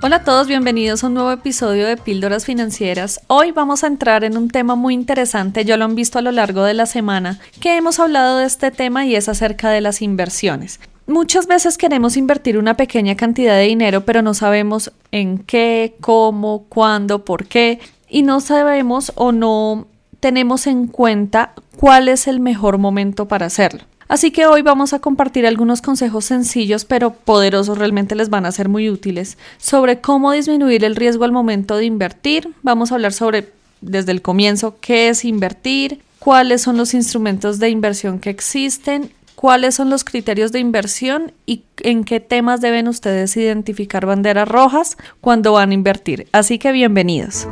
Hola a todos, bienvenidos a un nuevo episodio de Píldoras Financieras. Hoy vamos a entrar en un tema muy interesante, ya lo han visto a lo largo de la semana, que hemos hablado de este tema y es acerca de las inversiones. Muchas veces queremos invertir una pequeña cantidad de dinero, pero no sabemos en qué, cómo, cuándo, por qué, y no sabemos o no tenemos en cuenta cuál es el mejor momento para hacerlo. Así que hoy vamos a compartir algunos consejos sencillos pero poderosos, realmente les van a ser muy útiles, sobre cómo disminuir el riesgo al momento de invertir. Vamos a hablar sobre, desde el comienzo, qué es invertir, cuáles son los instrumentos de inversión que existen, cuáles son los criterios de inversión y en qué temas deben ustedes identificar banderas rojas cuando van a invertir. Así que bienvenidos.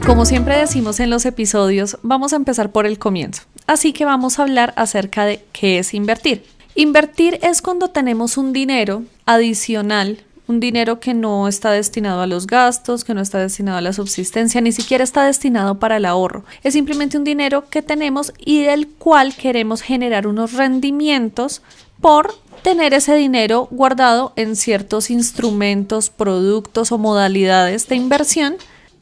Como siempre decimos en los episodios, vamos a empezar por el comienzo. Así que vamos a hablar acerca de qué es invertir. Invertir es cuando tenemos un dinero adicional, un dinero que no está destinado a los gastos, que no está destinado a la subsistencia, ni siquiera está destinado para el ahorro. Es simplemente un dinero que tenemos y del cual queremos generar unos rendimientos por tener ese dinero guardado en ciertos instrumentos, productos o modalidades de inversión.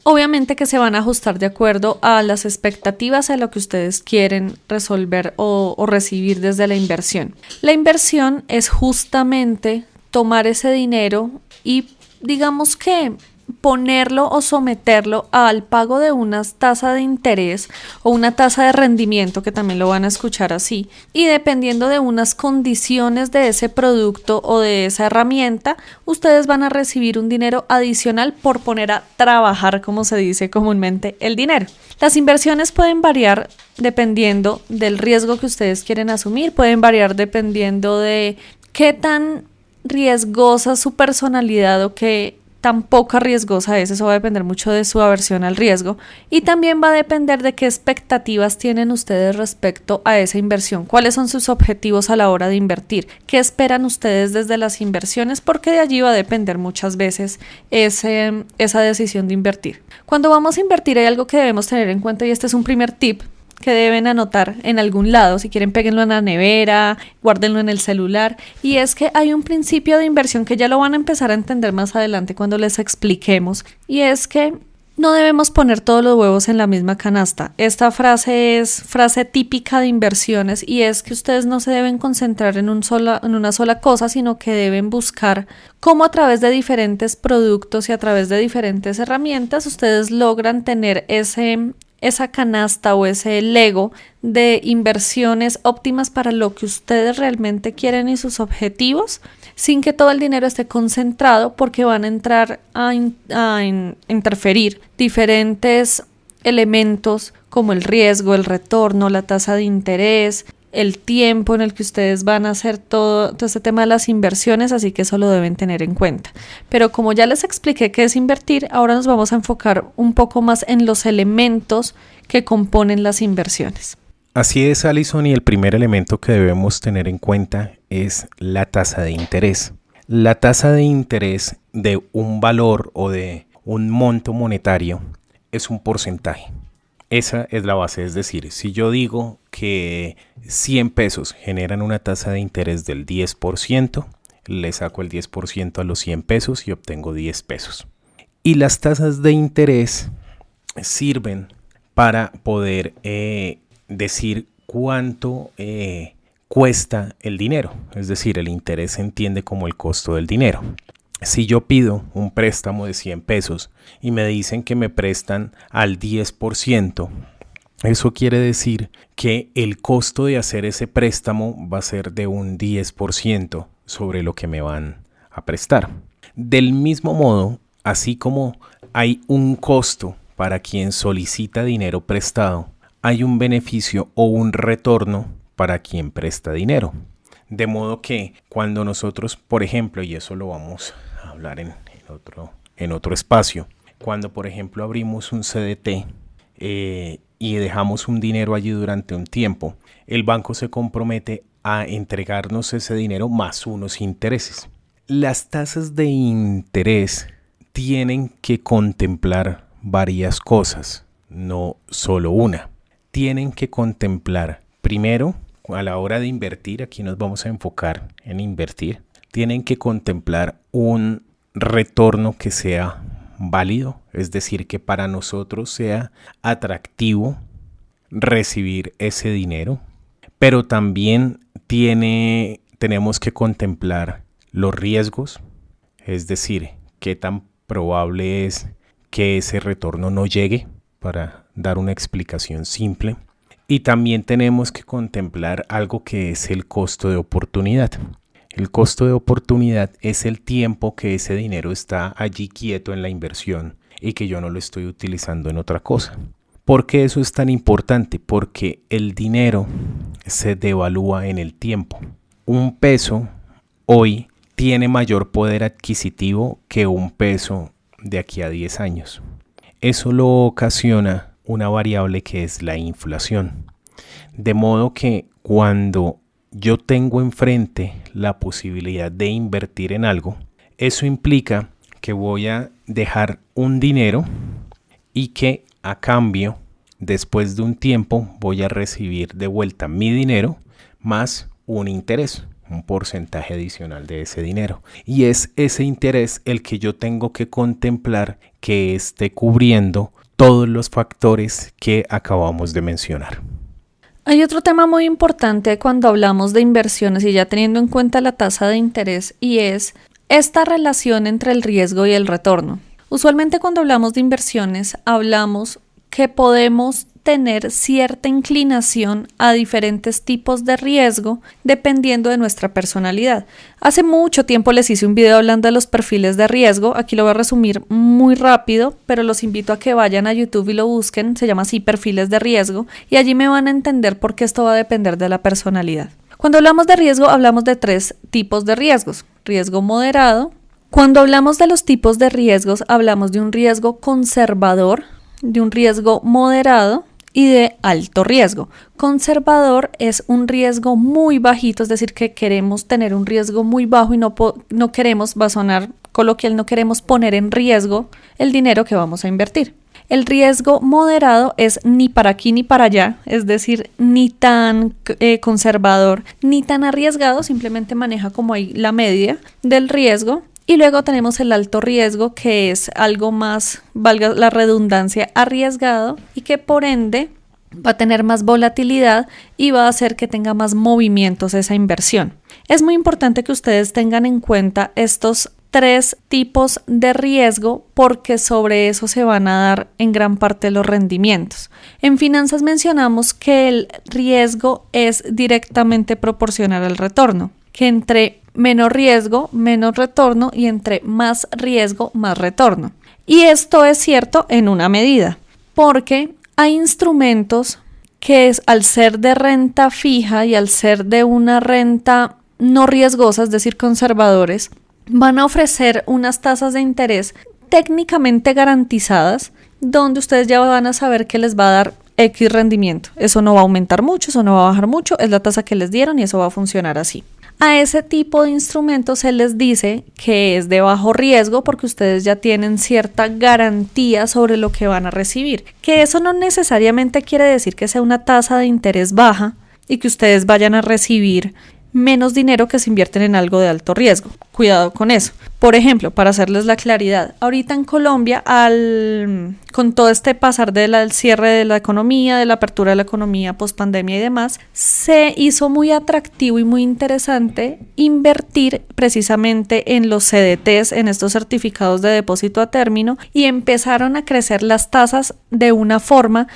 Obviamente que se van a ajustar de acuerdo a las expectativas a lo que ustedes quieren resolver o recibir desde la inversión. La inversión es justamente tomar ese dinero y digamos que ponerlo o someterlo al pago de una tasa de interés o una tasa de rendimiento, que también lo van a escuchar así, y dependiendo de unas condiciones de ese producto o de esa herramienta, ustedes van a recibir un dinero adicional por poner a trabajar, como se dice comúnmente, el dinero. Las inversiones pueden variar dependiendo del riesgo que ustedes quieren asumir, pueden variar dependiendo de qué tan riesgosa es su personalidad o qué tan poca riesgosa es. Eso va a depender mucho de su aversión al riesgo y también va a depender de qué expectativas tienen ustedes respecto a esa inversión, cuáles son sus objetivos a la hora de invertir, qué esperan ustedes desde las inversiones, porque de allí va a depender muchas veces esa decisión de invertir. Cuando vamos a invertir hay algo que debemos tener en cuenta y este es un primer tip que deben anotar en algún lado. Si quieren, péguenlo en la nevera, guárdenlo en el celular, y es que hay un principio de inversión que ya lo van a empezar a entender más adelante cuando les expliquemos, y es que no debemos poner todos los huevos en la misma canasta. Esta frase es frase típica de inversiones y es que ustedes no se deben concentrar en una sola cosa, sino que deben buscar cómo a través de diferentes productos y a través de diferentes herramientas ustedes logran tener esa canasta o ese Lego de inversiones óptimas para lo que ustedes realmente quieren y sus objetivos, sin que todo el dinero esté concentrado, porque van a entrar a interferir diferentes elementos como el riesgo, el retorno, la tasa de interés, el tiempo en el que ustedes van a hacer todo este tema de las inversiones, así que eso lo deben tener en cuenta. Pero como ya les expliqué qué es invertir, ahora nos vamos a enfocar un poco más en los elementos que componen las inversiones. Así es, Alison, y el primer elemento que debemos tener en cuenta es la tasa de interés. La tasa de interés de un valor o de un monto monetario es un porcentaje. Esa es la base, es decir, si yo digo que 100 pesos generan una tasa de interés del 10%, le saco el 10% a los 100 pesos y obtengo 10 pesos. Y las tasas de interés sirven para poder decir cuánto cuesta el dinero, es decir, el interés se entiende como el costo del dinero. Si yo pido un préstamo de 100 pesos y me dicen que me prestan al 10%, eso quiere decir que el costo de hacer ese préstamo va a ser de un 10% sobre lo que me van a prestar. Del mismo modo, así como hay un costo para quien solicita dinero prestado, hay un beneficio o un retorno para quien presta dinero. De modo que cuando nosotros, por ejemplo, y eso lo vamos a hablar en otro espacio, cuando por ejemplo abrimos un CDT y dejamos un dinero allí durante un tiempo, el banco se compromete a entregarnos ese dinero más unos intereses. Las tasas de interés tienen que contemplar varias cosas, no solo una. tienen que contemplar, primero, a la hora de invertir, aquí nos vamos a enfocar en invertir, tienen que contemplar un retorno que sea válido, es decir, que para nosotros sea atractivo recibir ese dinero, pero también tenemos que contemplar los riesgos, es decir, qué tan probable es que ese retorno no llegue, para dar una explicación simple. Y también tenemos que contemplar algo que es el costo de oportunidad. El costo de oportunidad es el tiempo que ese dinero está allí quieto en la inversión y que yo no lo estoy utilizando en otra cosa. ¿Por qué eso es tan importante? Porque el dinero se devalúa en el tiempo. Un peso hoy tiene mayor poder adquisitivo que un peso de aquí a 10 años. Eso lo ocasiona una variable que es la inflación. De modo que cuando yo tengo enfrente la posibilidad de invertir en algo, eso implica que voy a dejar un dinero y que a cambio, después de un tiempo, voy a recibir de vuelta mi dinero más un interés, un porcentaje adicional de ese dinero. Y es ese interés el que yo tengo que contemplar que esté cubriendo todos los factores que acabamos de mencionar. Hay otro tema muy importante cuando hablamos de inversiones y ya teniendo en cuenta la tasa de interés, y es esta relación entre el riesgo y el retorno. Usualmente cuando hablamos de inversiones hablamos que podemos tener cierta inclinación a diferentes tipos de riesgo dependiendo de nuestra personalidad. Hace mucho tiempo les hice un video hablando de los perfiles de riesgo, aquí lo voy a resumir muy rápido, pero los invito a que vayan a YouTube y lo busquen, se llama así perfiles de riesgo, y allí me van a entender por qué esto va a depender de la personalidad. Cuando hablamos de riesgo hablamos de 3 tipos de riesgos: riesgo moderado. Cuando hablamos de los tipos de riesgos hablamos de un riesgo conservador, de un riesgo moderado y de alto riesgo. Conservador es un riesgo muy bajito, es decir, que queremos tener un riesgo muy bajo y no queremos, va a sonar coloquial, no queremos poner en riesgo el dinero que vamos a invertir. El riesgo moderado es ni para aquí ni para allá, es decir, ni tan conservador ni tan arriesgado, simplemente maneja como ahí la media del riesgo. Y luego tenemos el alto riesgo, que es algo más, valga la redundancia, arriesgado, y que por ende va a tener más volatilidad y va a hacer que tenga más movimientos esa inversión. Es muy importante que ustedes tengan en cuenta estos 3 tipos de riesgo porque sobre eso se van a dar en gran parte los rendimientos. En finanzas mencionamos que el riesgo es directamente proporcional al retorno, que entre menos riesgo, menos retorno, y entre más riesgo, más retorno. Y esto es cierto en una medida, porque hay instrumentos que al ser de renta fija y al ser de una renta no riesgosa, es decir, conservadores, van a ofrecer unas tasas de interés técnicamente garantizadas, donde ustedes ya van a saber que les va a dar X rendimiento. Eso no va a aumentar mucho, eso no va a bajar mucho, es la tasa que les dieron y eso va a funcionar así. A ese tipo de instrumentos se les dice que es de bajo riesgo porque ustedes ya tienen cierta garantía sobre lo que van a recibir. Que eso no necesariamente quiere decir que sea una tasa de interés baja y que ustedes vayan a recibir menos dinero que se invierten en algo de alto riesgo. Cuidado con eso. Por ejemplo, para hacerles la claridad, ahorita en Colombia, con todo este pasar del cierre de la economía, de la apertura de la economía post pandemia y demás, se hizo muy atractivo y muy interesante invertir precisamente en los CDTs, en estos certificados de depósito a término, y empezaron a crecer las tasas de una forma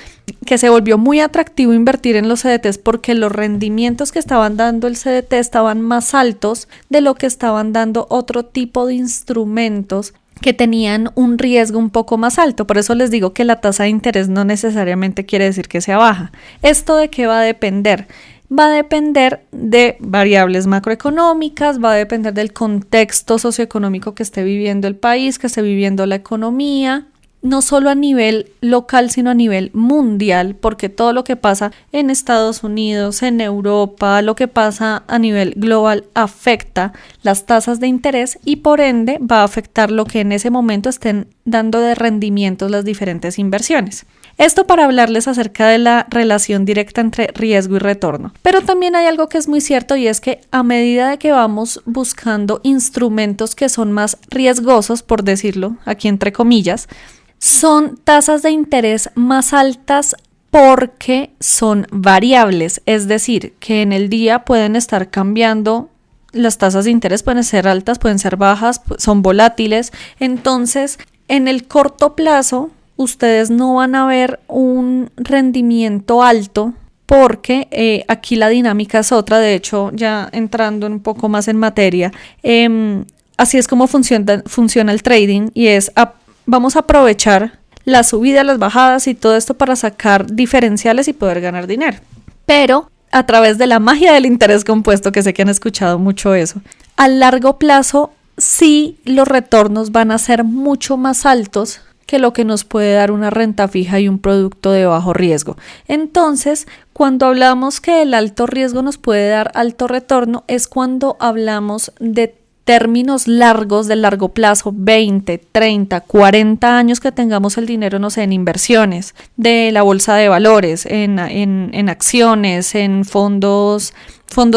que se volvió muy atractivo invertir en los CDTs porque los rendimientos que estaban dando el CDT estaban más altos de lo que estaban dando otro tipo de instrumentos que tenían un riesgo un poco más alto. Por eso les digo que la tasa de interés no necesariamente quiere decir que sea baja. ¿Esto de qué va a depender? Va a depender de variables macroeconómicas, va a depender del contexto socioeconómico que esté viviendo el país, que esté viviendo la economía, no solo a nivel local, sino a nivel mundial, porque todo lo que pasa en Estados Unidos, en Europa, lo que pasa a nivel global afecta las tasas de interés y por ende va a afectar lo que en ese momento estén dando de rendimientos las diferentes inversiones. Esto para hablarles acerca de la relación directa entre riesgo y retorno. Pero también hay algo que es muy cierto y es que a medida de que vamos buscando instrumentos que son más riesgosos, por decirlo aquí entre comillas, son tasas de interés más altas porque son variables, es decir, que en el día pueden estar cambiando. Las tasas de interés pueden ser altas, pueden ser bajas, son volátiles. Entonces, en el corto plazo, ustedes no van a ver un rendimiento alto porque aquí la dinámica es otra. De hecho, ya entrando un poco más en materia, así es como funciona el trading y es vamos a aprovechar las subidas, las bajadas y todo esto para sacar diferenciales y poder ganar dinero. Pero a través de la magia del interés compuesto, que sé que han escuchado mucho eso, a largo plazo sí los retornos van a ser mucho más altos que lo que nos puede dar una renta fija y un producto de bajo riesgo. Entonces, cuando hablamos que el alto riesgo nos puede dar alto retorno, es cuando hablamos de términos largos, de largo plazo, 20, 30, 40 años que tengamos el dinero, no sé, en inversiones, de la bolsa de valores, en acciones, en fondos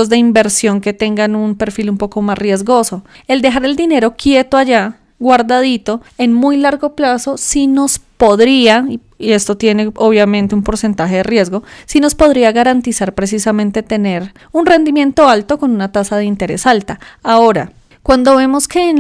de inversión que tengan un perfil un poco más riesgoso. El dejar el dinero quieto allá, guardadito, en muy largo plazo, sí nos podría, y esto tiene obviamente un porcentaje de riesgo, sí nos podría garantizar precisamente tener un rendimiento alto con una tasa de interés alta. Ahora, cuando vemos que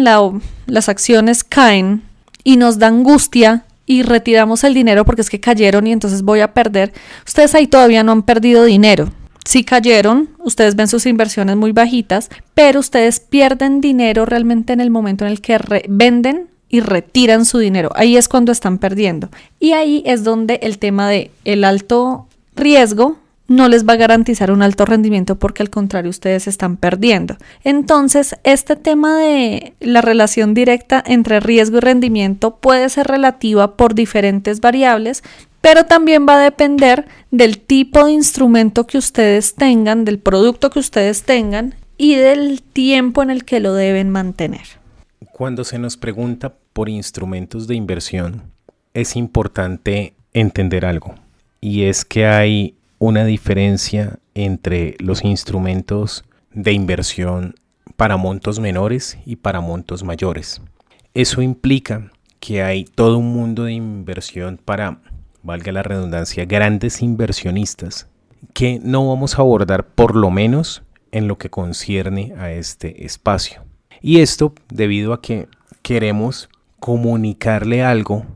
las acciones caen y nos da angustia y retiramos el dinero porque es que cayeron y entonces voy a perder, ustedes ahí todavía no han perdido dinero. Sí cayeron, ustedes ven sus inversiones muy bajitas, pero ustedes pierden dinero realmente en el momento en el que venden y retiran su dinero. Ahí es cuando están perdiendo. Y ahí es donde el tema de el alto riesgo no les va a garantizar un alto rendimiento porque al contrario ustedes están perdiendo. Entonces, este tema de la relación directa entre riesgo y rendimiento puede ser relativa por diferentes variables, pero también va a depender del tipo de instrumento que ustedes tengan, del producto que ustedes tengan y del tiempo en el que lo deben mantener. Cuando se nos pregunta por instrumentos de inversión, es importante entender algo, y es que hay una diferencia entre los instrumentos de inversión para montos menores y para montos mayores. Eso implica que hay todo un mundo de inversión para, valga la redundancia, grandes inversionistas que no vamos a abordar por lo menos en lo que concierne a este espacio. Y esto debido a que queremos comunicarle algo,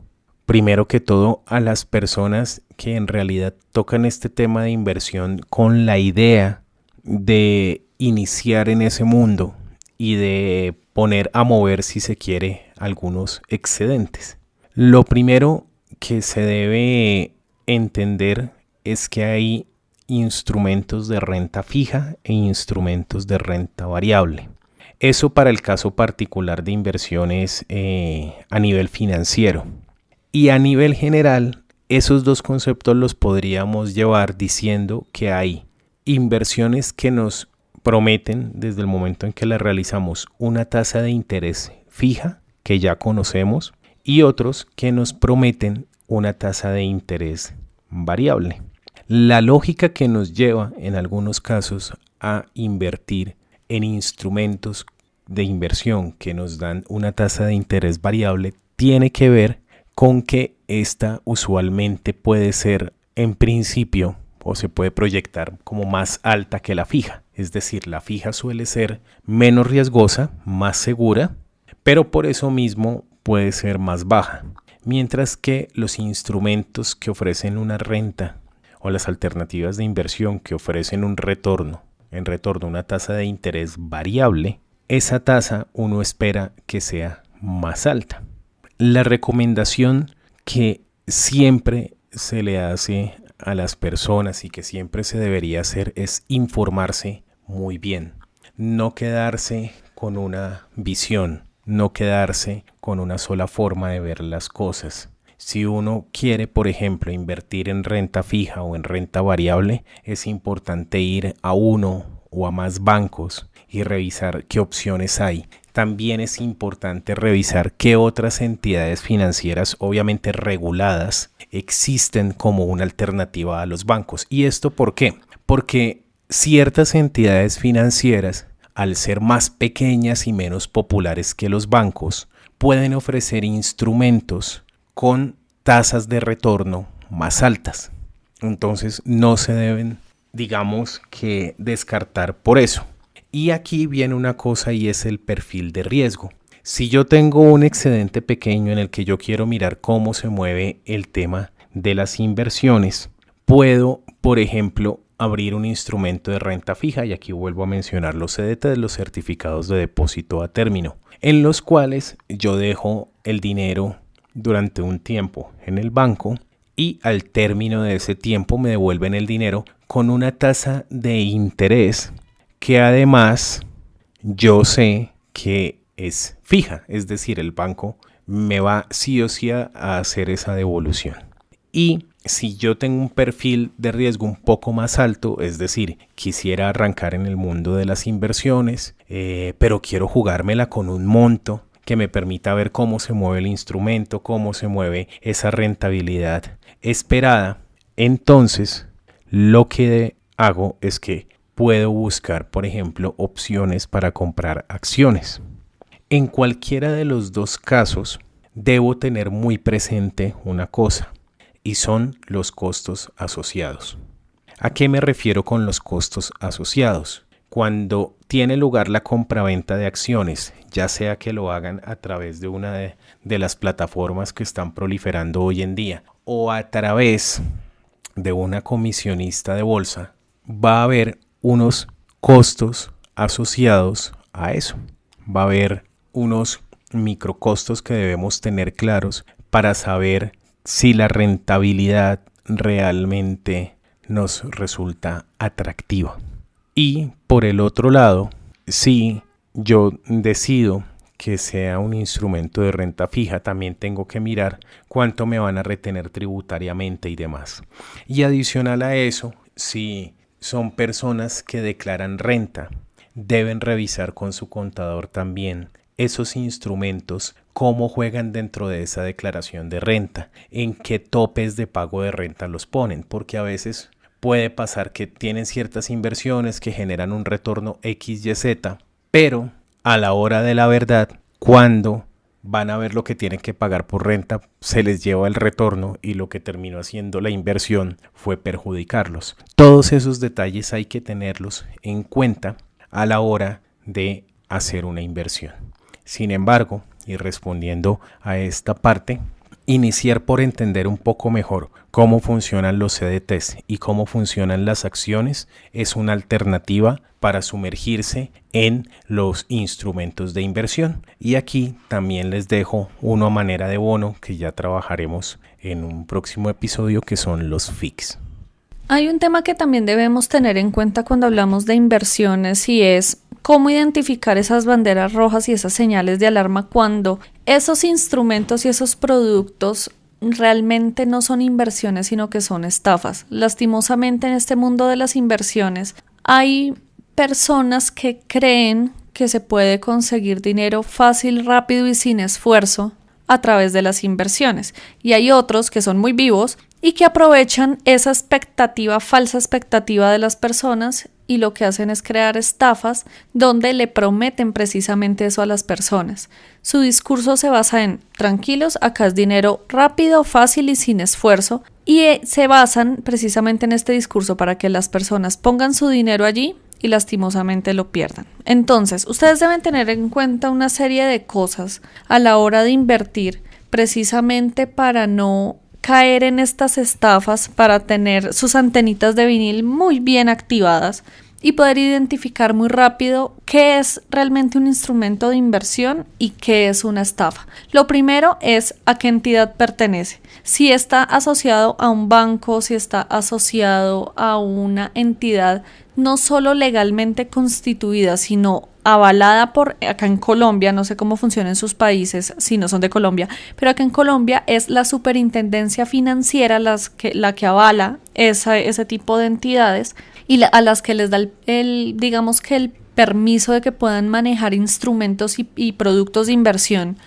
primero que todo, a las personas que en realidad tocan este tema de inversión con la idea de iniciar en ese mundo y de poner a mover, si se quiere, algunos excedentes. Lo primero que se debe entender es que hay instrumentos de renta fija e instrumentos de renta variable. Eso para el caso particular de inversiones a nivel financiero. Y a nivel general, esos dos conceptos los podríamos llevar diciendo que hay inversiones que nos prometen desde el momento en que las realizamos una tasa de interés fija, que ya conocemos, y otros que nos prometen una tasa de interés variable. La lógica que nos lleva en algunos casos a invertir en instrumentos de inversión que nos dan una tasa de interés variable tiene que ver con que esta usualmente puede ser en principio o se puede proyectar como más alta que la fija. Es decir, la fija suele ser menos riesgosa, más segura, pero por eso mismo puede ser más baja. Mientras que los instrumentos que ofrecen una renta o las alternativas de inversión que ofrecen un retorno, en retorno una tasa de interés variable, esa tasa uno espera que sea más alta. La recomendación que siempre se le hace a las personas y que siempre se debería hacer es informarse muy bien. No quedarse con una visión, no quedarse con una sola forma de ver las cosas. Si uno quiere, por ejemplo, invertir en renta fija o en renta variable, es importante ir a uno o a más bancos y revisar qué opciones hay. también es importante revisar qué otras entidades financieras, obviamente reguladas, existen como una alternativa a los bancos. ¿Y esto por qué? Porque ciertas entidades financieras, al ser más pequeñas y menos populares que los bancos, pueden ofrecer instrumentos con tasas de retorno más altas. Entonces no se deben, digamos, que descartar por eso. Y aquí viene una cosa y es el perfil de riesgo. Si yo tengo un excedente pequeño en el que yo quiero mirar cómo se mueve el tema de las inversiones, puedo, por ejemplo, abrir un instrumento de renta fija, y aquí vuelvo a mencionar los CDTs, los certificados de depósito a término, en los cuales yo dejo el dinero durante un tiempo en el banco y al término de ese tiempo me devuelven el dinero con una tasa de interés que además yo sé que es fija, es decir, el banco me va sí o sí a hacer esa devolución. Y si yo tengo un perfil de riesgo un poco más alto, es decir, quisiera arrancar en el mundo de las inversiones, pero quiero jugármela con un monto que me permita ver cómo se mueve el instrumento, cómo se mueve esa rentabilidad esperada, entonces lo que hago es que puedo buscar, por ejemplo, opciones para comprar acciones. En cualquiera de los dos casos, debo tener muy presente una cosa, y son los costos asociados. ¿A qué me refiero con los costos asociados? Cuando tiene lugar la compraventa de acciones, ya sea que lo hagan a través de una de las plataformas que están proliferando hoy en día o a través de una comisionista de bolsa, va a haber unos costos asociados a eso. Va a haber unos microcostos que debemos tener claros para saber si la rentabilidad realmente nos resulta atractiva. Y por el otro lado, si yo decido que sea un instrumento de renta fija, también tengo que mirar cuánto me van a retener tributariamente y demás. Y adicional a eso, si son personas que declaran renta, deben revisar con su contador también esos instrumentos, cómo juegan dentro de esa declaración de renta, en qué topes de pago de renta los ponen, porque a veces puede pasar que tienen ciertas inversiones que generan un retorno XYZ, pero a la hora de la verdad, cuando van a ver lo que tienen que pagar por renta, se les lleva el retorno y lo que terminó haciendo la inversión fue perjudicarlos. Todos esos detalles hay que tenerlos en cuenta a la hora de hacer una inversión. Sin embargo, y respondiendo a esta parte, iniciar por entender un poco mejor cómo funcionan los CDTs y cómo funcionan las acciones es una alternativa para sumergirse en los instrumentos de inversión. Y aquí también les dejo uno a manera de bono que ya trabajaremos en un próximo episodio, que son los FIX. Hay un tema que también debemos tener en cuenta cuando hablamos de inversiones y es cómo identificar esas banderas rojas y esas señales de alarma cuando esos instrumentos y esos productos realmente no son inversiones, sino que son estafas. Lastimosamente en este mundo de las inversiones hay personas que creen que se puede conseguir dinero fácil, rápido y sin esfuerzo a través de las inversiones. Y hay otros que son muy vivos y que aprovechan esa expectativa, falsa expectativa de las personas, y lo que hacen es crear estafas donde le prometen precisamente eso a las personas. Su discurso se basa en tranquilos, acá es dinero rápido, fácil y sin esfuerzo, y se basan precisamente en este discurso para que las personas pongan su dinero allí y lastimosamente lo pierdan. Entonces, ustedes deben tener en cuenta una serie de cosas a la hora de invertir, precisamente para no caer en estas estafas, para tener sus antenitas de vinil muy bien activadas y poder identificar muy rápido qué es realmente un instrumento de inversión y qué es una estafa. Lo primero es a qué entidad pertenece. Si está asociado a un banco, si está asociado a una entidad no solo legalmente constituida, sino avalada por, acá en Colombia, no sé cómo funciona en sus países si no son de Colombia, pero acá en Colombia es la Superintendencia Financiera la que avala ese tipo de entidades y a las que les da digamos que el permiso de que puedan manejar instrumentos y productos de inversión,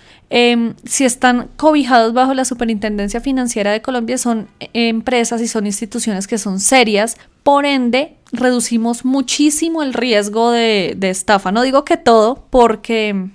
si están cobijados bajo la Superintendencia Financiera de Colombia, son empresas y son instituciones que son serias, por ende reducimos muchísimo el riesgo de estafa. No digo que todo, porque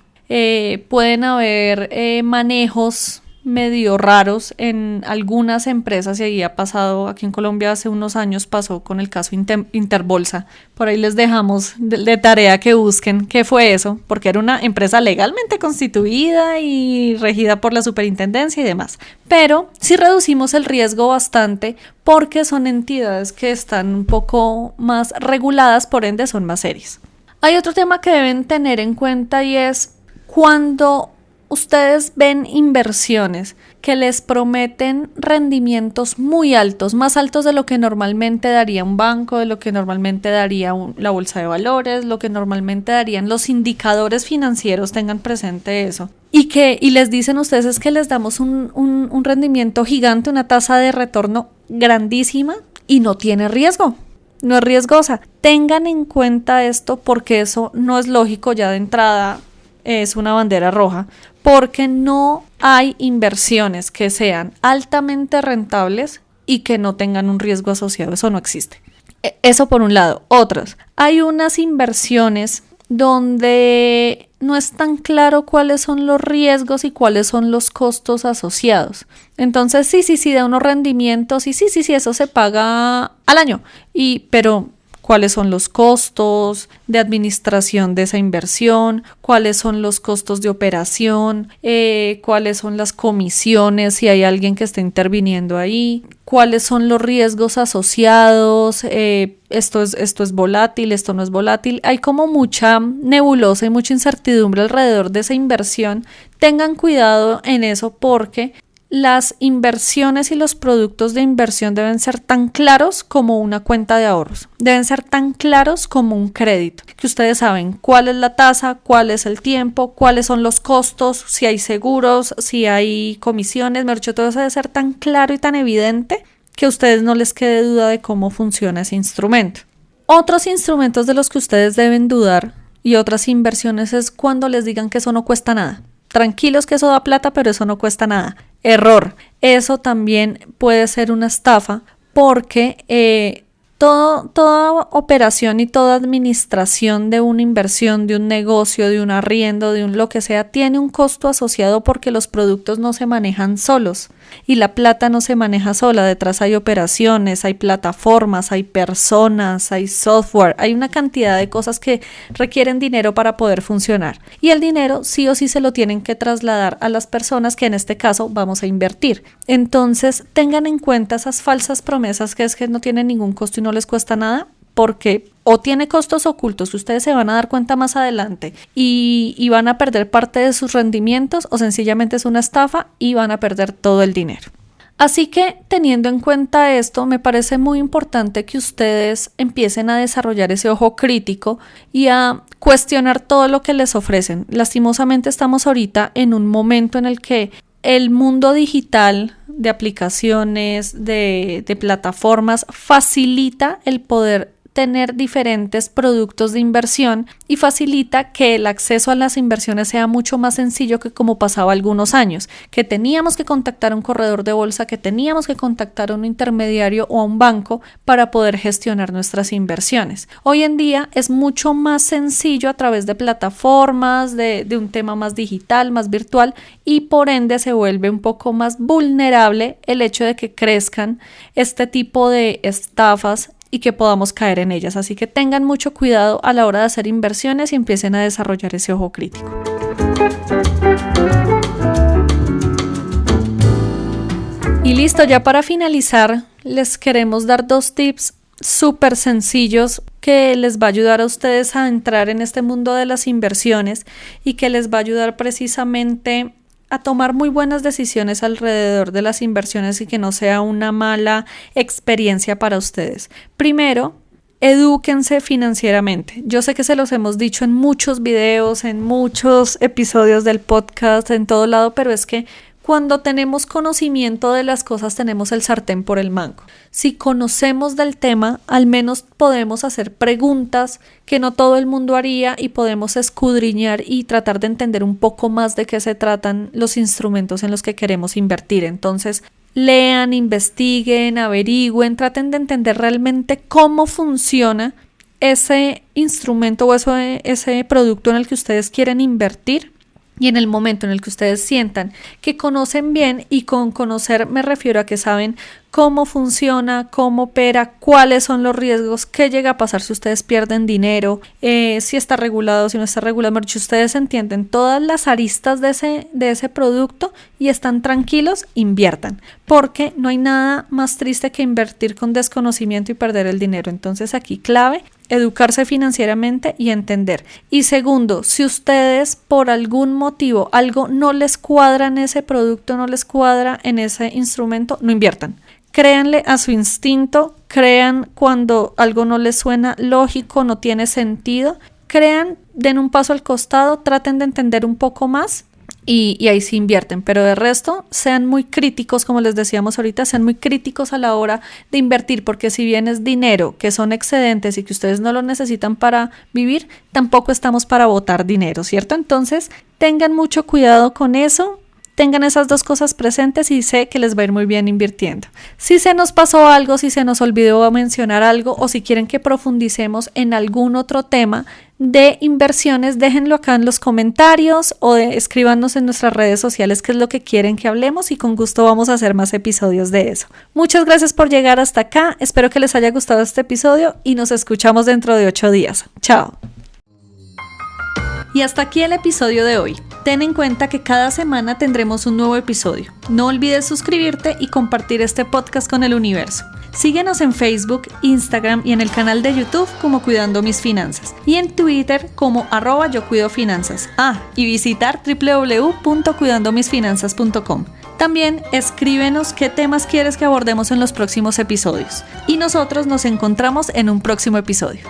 pueden haber manejos medio raros en algunas empresas, y ahí ha pasado, aquí en Colombia hace unos años pasó con el caso Interbolsa. Por ahí les dejamos de tarea que busquen qué fue eso, porque era una empresa legalmente constituida y regida por la superintendencia y demás. Pero sí reducimos el riesgo bastante porque son entidades que están un poco más reguladas, por ende son más serias. Hay otro tema que deben tener en cuenta, y es cuando ustedes ven inversiones que les prometen rendimientos muy altos, más altos de lo que normalmente daría un banco, de lo que normalmente daría la bolsa de valores, lo que normalmente darían los indicadores financieros, tengan presente eso. Y les dicen ustedes es que les damos un rendimiento gigante, una tasa de retorno grandísima y no tiene riesgo. No es riesgosa. Tengan en cuenta esto porque eso no es lógico, ya de entrada es una bandera roja, porque no hay inversiones que sean altamente rentables y que no tengan un riesgo asociado. Eso no existe. Eso por un lado. Otras, hay unas inversiones donde no es tan claro cuáles son los riesgos y cuáles son los costos asociados. Entonces sí, da unos rendimientos y sí, eso se paga al año. Pero cuáles son los costos de administración de esa inversión, cuáles son los costos de operación, cuáles son las comisiones si hay alguien que está interviniendo ahí, cuáles son los riesgos asociados, esto es volátil, esto no es volátil. Hay como mucha nebulosa y mucha incertidumbre alrededor de esa inversión. Tengan cuidado en eso porque las inversiones y los productos de inversión deben ser tan claros como una cuenta de ahorros, deben ser tan claros como un crédito, que ustedes saben cuál es la tasa, cuál es el tiempo, cuáles son los costos, si hay seguros, si hay comisiones, mejor dicho, todo eso debe ser tan claro y tan evidente que a ustedes no les quede duda de cómo funciona ese instrumento. Otros instrumentos de los que ustedes deben dudar y otras inversiones es cuando les digan que eso no cuesta nada. Tranquilos que eso da plata, pero eso no cuesta nada. Error. Eso también puede ser una estafa porque toda operación y toda administración de una inversión, de un negocio, de un arriendo, de un lo que sea, tiene un costo asociado porque los productos no se manejan solos y la plata no se maneja sola. Detrás hay operaciones, hay plataformas, hay personas, hay software, hay una cantidad de cosas que requieren dinero para poder funcionar. Y el dinero sí o sí se lo tienen que trasladar a las personas que en este caso vamos a invertir. Entonces tengan en cuenta esas falsas promesas que es que no tienen ningún costo y no les cuesta nada, porque o tiene costos ocultos que ustedes se van a dar cuenta más adelante y van a perder parte de sus rendimientos, o sencillamente es una estafa y van a perder todo el dinero. Así que teniendo en cuenta esto, me parece muy importante que ustedes empiecen a desarrollar ese ojo crítico y a cuestionar todo lo que les ofrecen. Lastimosamente estamos ahorita en un momento en el que el mundo digital de aplicaciones, de plataformas, facilita el poder tener diferentes productos de inversión y facilita que el acceso a las inversiones sea mucho más sencillo que como pasaba algunos años, que teníamos que contactar a un corredor de bolsa, que teníamos que contactar a un intermediario o a un banco para poder gestionar nuestras inversiones. Hoy en día es mucho más sencillo a través de plataformas, de un tema más digital, más virtual, y por ende se vuelve un poco más vulnerable el hecho de que crezcan este tipo de estafas y que podamos caer en ellas. Así que tengan mucho cuidado a la hora de hacer inversiones y empiecen a desarrollar ese ojo crítico. Y listo, ya para finalizar, les queremos dar 2 tips súper sencillos que les va a ayudar a ustedes a entrar en este mundo de las inversiones y que les va a ayudar precisamente a tomar muy buenas decisiones alrededor de las inversiones y que no sea una mala experiencia para ustedes. Primero, edúquense financieramente. Yo sé que se los hemos dicho en muchos videos, en muchos episodios del podcast, en todo lado, pero es que Cuando tenemos conocimiento de las cosas, tenemos el sartén por el mango. Si conocemos del tema, al menos podemos hacer preguntas que no todo el mundo haría y podemos escudriñar y tratar de entender un poco más de qué se tratan los instrumentos en los que queremos invertir. Entonces, lean, investiguen, averigüen, traten de entender realmente cómo funciona ese instrumento o ese producto en el que ustedes quieren invertir. Y en el momento en el que ustedes sientan que conocen bien, y con conocer me refiero a que saben cómo funciona, cómo opera, cuáles son los riesgos, qué llega a pasar si ustedes pierden dinero, si está regulado, si no está regulado, si ustedes entienden todas las aristas de ese producto y están tranquilos, inviertan, porque no hay nada más triste que invertir con desconocimiento y perder el dinero. Entonces aquí clave, educarse financieramente y entender. Y segundo, si ustedes por algún motivo algo no les cuadra en ese producto, no les cuadra en ese instrumento, no inviertan. Créanle a su instinto, crean cuando algo no les suena lógico, no tiene sentido, crean, den un paso al costado, traten de entender un poco más y ahí sí invierten, pero de resto sean muy críticos, como les decíamos ahorita, sean muy críticos a la hora de invertir, porque si bien es dinero que son excedentes y que ustedes no lo necesitan para vivir, tampoco estamos para botar dinero, ¿cierto? Entonces tengan mucho cuidado con eso. Tengan esas dos cosas presentes y sé que les va a ir muy bien invirtiendo. Si se nos pasó algo, si se nos olvidó mencionar algo o si quieren que profundicemos en algún otro tema de inversiones, déjenlo acá en los comentarios o escríbanos en nuestras redes sociales qué es lo que quieren que hablemos y con gusto vamos a hacer más episodios de eso. Muchas gracias por llegar hasta acá. Espero que les haya gustado este episodio y nos escuchamos dentro de 8 días. Chao. Y hasta aquí el episodio de hoy. Ten en cuenta que cada semana tendremos un nuevo episodio. No olvides suscribirte y compartir este podcast con el universo. Síguenos en Facebook, Instagram y en el canal de YouTube como Cuidando Mis Finanzas y en Twitter como @yocuidofinanzas. Y visitar www.cuidandomisfinanzas.com. También escríbenos qué temas quieres que abordemos en los próximos episodios. Y nosotros nos encontramos en un próximo episodio.